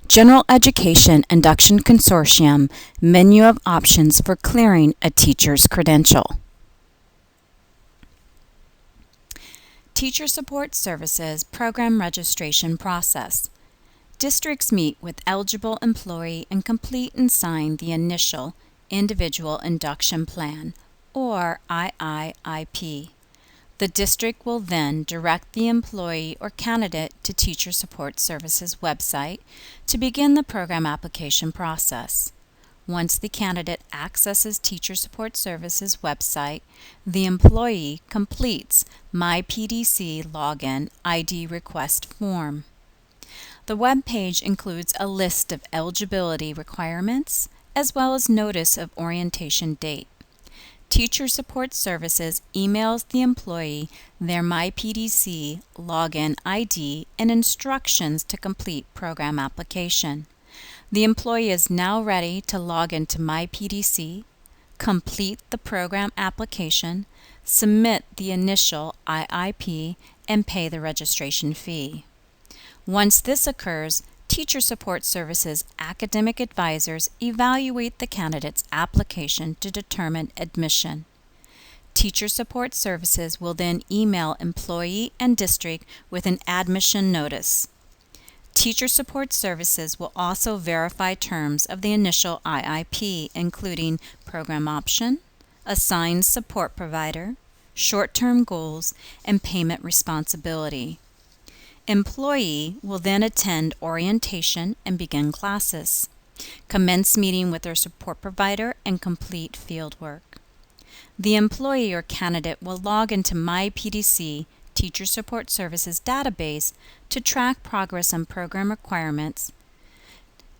General Education Induction Consortium menu of options for clearing a teacher's credential. Teacher Support Services Program Registration Process. Districts meet with eligible employee and complete and sign the initial Individual Induction Plan, or IIIP. The district will then direct the employee or candidate to Teacher Support Services website to begin the program application process. Once the candidate accesses Teacher Support Services website, the employee completes My PDC Login ID Request form. The web page includes a list of eligibility requirements as well as notice of orientation date. Teacher Support Services emails the employee their MyPDC login ID and instructions to complete program application. The employee is now ready to log into MyPDC, complete the program application, submit the initial IIP, and pay the registration fee. Once this occurs, Teacher Support Services academic advisors evaluate the candidate's application to determine admission. Teacher Support Services will then email employee and district with an admission notice. Teacher Support Services will also verify terms of the initial IIP, including program option, assigned support provider, short-term goals, and payment responsibility. Employee will then attend orientation and begin classes, commence meeting with their support provider, and complete field work. The employee or candidate will log into MyPDC Teacher Support Services database to track progress on program requirements.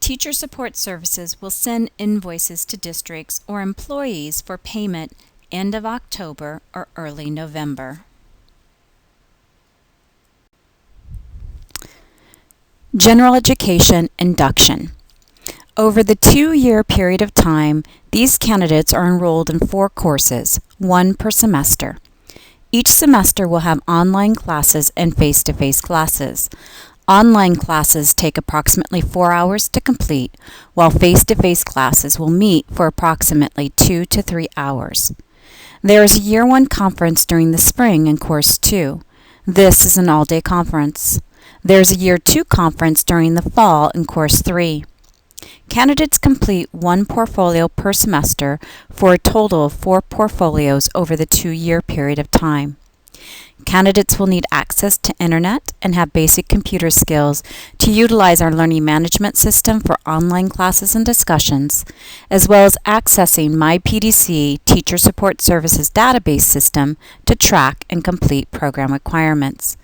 Teacher Support Services will send invoices to districts or employees for payment end of October or early November. General Education Induction. Over the 2-year period of time, these candidates are enrolled in 4 courses, 1 per semester. Each semester will have online classes and face-to-face classes. Online classes take approximately 4 hours to complete, while face-to-face classes will meet for approximately 2 to 3 hours. There is a Year 1 conference during the spring in Course 2. This is an all-day conference. There's a Year 2 conference during the fall in Course 3. Candidates complete 1 portfolio per semester for a total of 4 portfolios over the 2-year period of time. Candidates will need access to internet and have basic computer skills to utilize our learning management system for online classes and discussions, as well as accessing MyPDC Teacher Support Services database system to track and complete program requirements.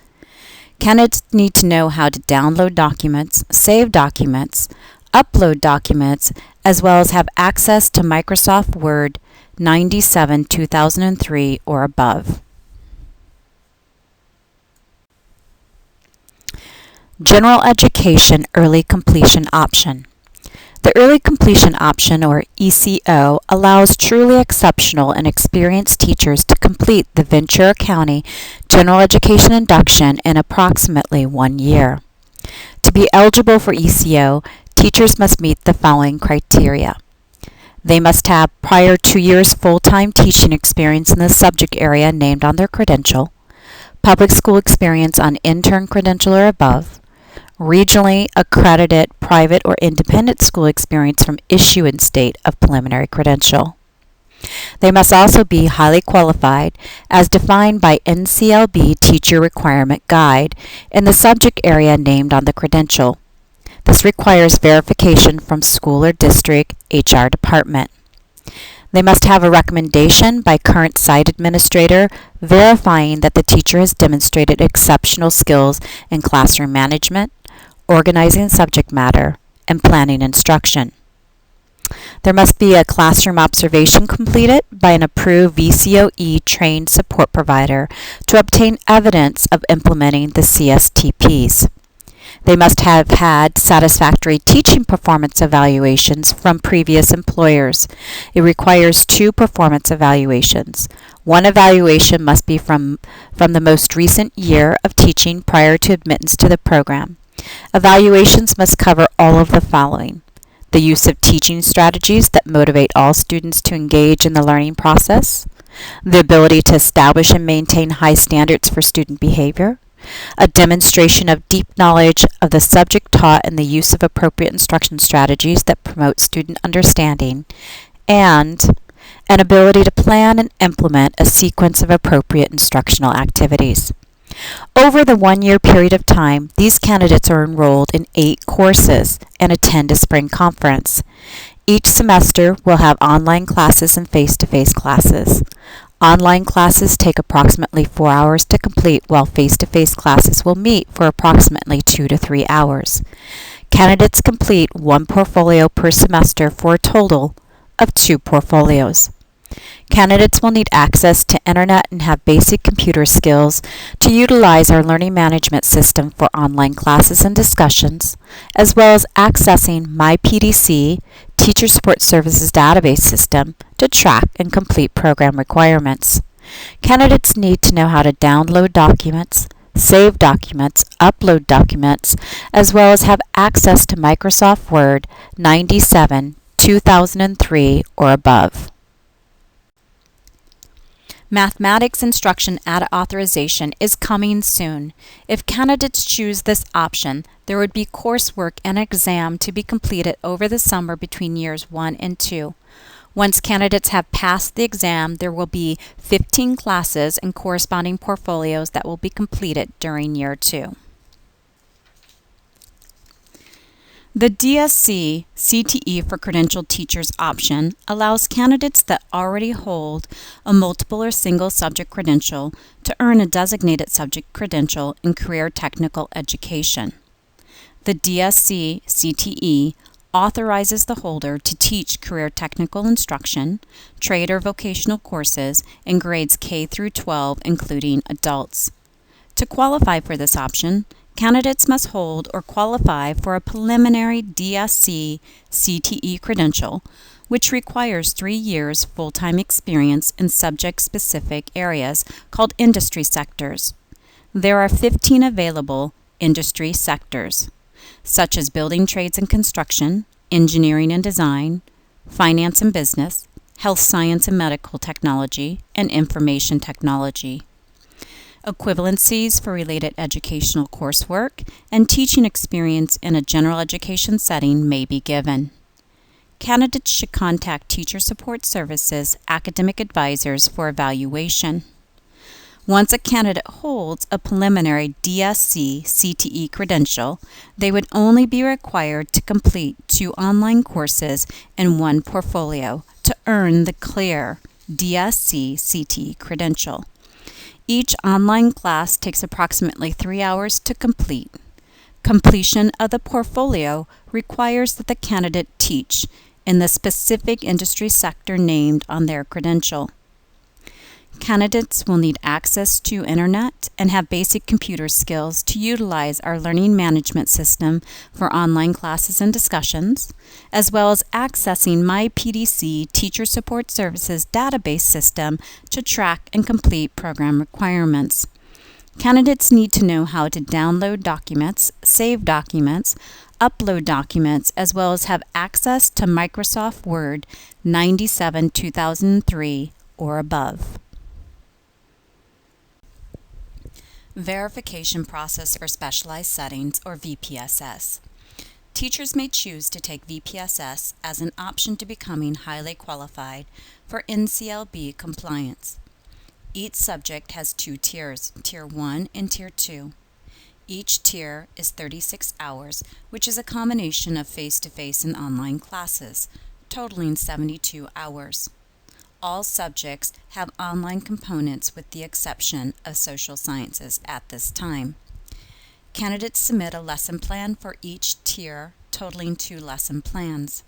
Candidates need to know how to download documents, save documents, upload documents, as well as have access to Microsoft Word 97 2003 or above. General Education Early Completion Option. The Early Completion Option, or ECO, allows truly exceptional and experienced teachers to complete the Ventura County General Education Induction in approximately 1 year. To be eligible for ECO, teachers must meet the following criteria. They must have prior 2 years full-time teaching experience in the subject area named on their credential, public school experience on intern credential or above, regionally accredited private or independent school experience from issuance date of preliminary credential. They must also be highly qualified as defined by NCLB Teacher Requirement Guide in the subject area named on the credential. This requires verification from school or district HR department. They must have a recommendation by current site administrator verifying that the teacher has demonstrated exceptional skills in classroom management, organizing subject matter, and planning instruction. There must be a classroom observation completed by an approved VCOE trained support provider to obtain evidence of implementing the CSTPs. They must have had satisfactory teaching performance evaluations from previous employers. It requires 2 performance evaluations. One evaluation must be from the most recent year of teaching prior to admittance to the program. Evaluations must cover all of the following: the use of teaching strategies that motivate all students to engage in the learning process, the ability to establish and maintain high standards for student behavior, a demonstration of deep knowledge of the subject taught and the use of appropriate instruction strategies that promote student understanding, and an ability to plan and implement a sequence of appropriate instructional activities. Over the one-year period of time, these candidates are enrolled in 8 courses and attend a spring conference. Each semester will have online classes and face-to-face classes. Online classes take approximately 4 hours to complete, while face-to-face classes will meet for approximately 2 to 3 hours. Candidates complete 1 portfolio per semester for a total of 2 portfolios. Candidates will need access to internet and have basic computer skills to utilize our learning management system for online classes and discussions, as well as accessing MyPDC, Teacher Support Services database system, to track and complete program requirements. Candidates need to know how to download documents, save documents, upload documents, as well as have access to Microsoft Word 97, 2003, or above. Mathematics Instruction Add Authorization is coming soon. If candidates choose this option, there would be coursework and exam to be completed over the summer between years 1 and 2. Once candidates have passed the exam, there will be 15 classes and corresponding portfolios that will be completed during year 2. The DSC CTE for Credentialed Teachers option allows candidates that already hold a multiple or single subject credential to earn a designated subject credential in career technical education. The DSC CTE authorizes the holder to teach career technical instruction, trade or vocational courses in grades K through 12, including adults. To qualify for this option, candidates must hold or qualify for a preliminary DSC CTE credential, which requires 3 years full-time experience in subject-specific areas called industry sectors. There are 15 available industry sectors, such as building trades and construction, engineering and design, finance and business, health science and medical technology, and information technology. Equivalencies for related educational coursework and teaching experience in a general education setting may be given. Candidates should contact Teacher Support Services academic advisors for evaluation. Once a candidate holds a preliminary DSC CTE credential, they would only be required to complete 2 online courses and 1 portfolio to earn the clear DSC CTE credential. Each online class takes approximately 3 hours to complete. Completion of the portfolio requires that the candidate teach in the specific industry sector named on their credential. Candidates will need access to internet and have basic computer skills to utilize our learning management system for online classes and discussions, as well as accessing MyPDC Teacher Support Services database system to track and complete program requirements. Candidates need to know how to download documents, save documents, upload documents, as well as have access to Microsoft Word 97, 2003, or above. Verification Process for Specialized Settings, or VPSS. Teachers may choose to take VPSS as an option to becoming highly qualified for NCLB compliance. Each subject has 2 tiers, Tier 1 and Tier 2. Each tier is 36 hours, which is a combination of face-to-face and online classes, totaling 72 hours. All subjects have online components with the exception of social sciences at this time. Candidates submit a lesson plan for each tier, totaling 2 lesson plans.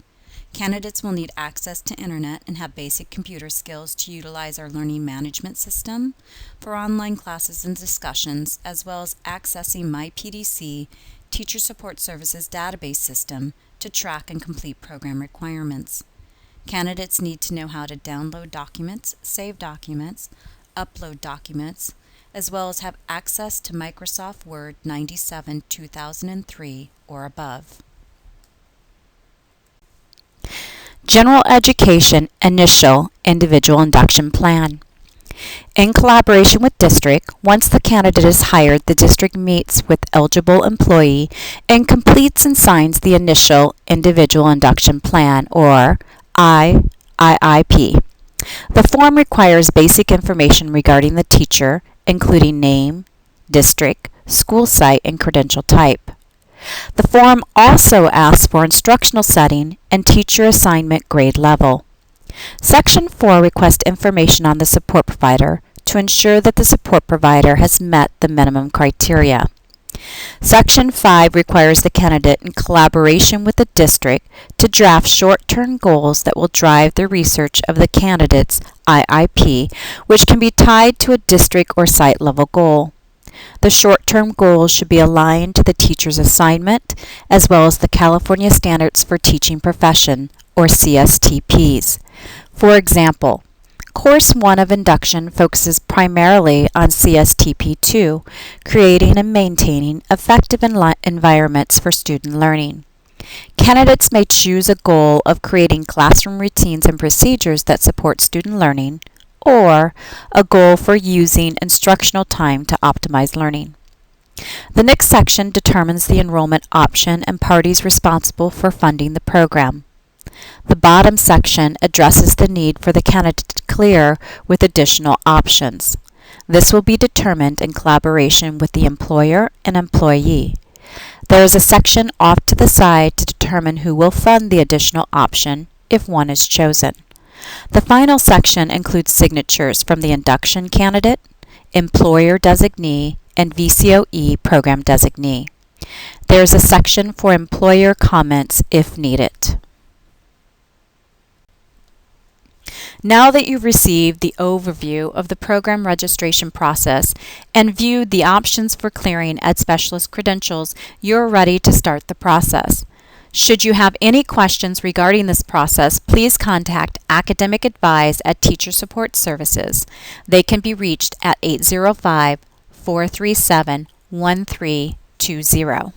Candidates will need access to internet and have basic computer skills to utilize our learning management system for online classes and discussions, as well as accessing MyPDC Teacher Support Services database system to track and complete program requirements. Candidates need to know how to download documents, save documents, upload documents, as well as have access to Microsoft Word 97 2003 or above. General Education Initial Individual Induction Plan. In collaboration with district, once the candidate is hired, the district meets with eligible employee and completes and signs the Initial Individual Induction Plan, or IIP. The form requires basic information regarding the teacher, including name, district, school site, and credential type. The form also asks for instructional setting and teacher assignment grade level. Section 4 requests information on the support provider to ensure that the support provider has met the minimum criteria. Section 5 requires the candidate, in collaboration with the district, to draft short-term goals that will drive the research of the candidate's IIP, which can be tied to a district or site level goal. The short-term goals should be aligned to the teacher's assignment, as well as the California Standards for Teaching Profession, or CSTPs. For example, Course 1 of Induction focuses primarily on CSTP2, creating and maintaining effective environments for student learning. Candidates may choose a goal of creating classroom routines and procedures that support student learning, or a goal for using instructional time to optimize learning. The next section determines the enrollment option and parties responsible for funding the program. The bottom section addresses the need for the candidate to clear with additional options. This will be determined in collaboration with the employer and employee. There is a section off to the side to determine who will fund the additional option if one is chosen. The final section includes signatures from the induction candidate, employer designee, and VCOE program designee. There is a section for employer comments if needed. Now that you've received the overview of the program registration process and viewed the options for clearing Ed Specialist credentials, you're ready to start the process. Should you have any questions regarding this process, please contact Academic Advise at Teacher Support Services. They can be reached at 805-437-1320.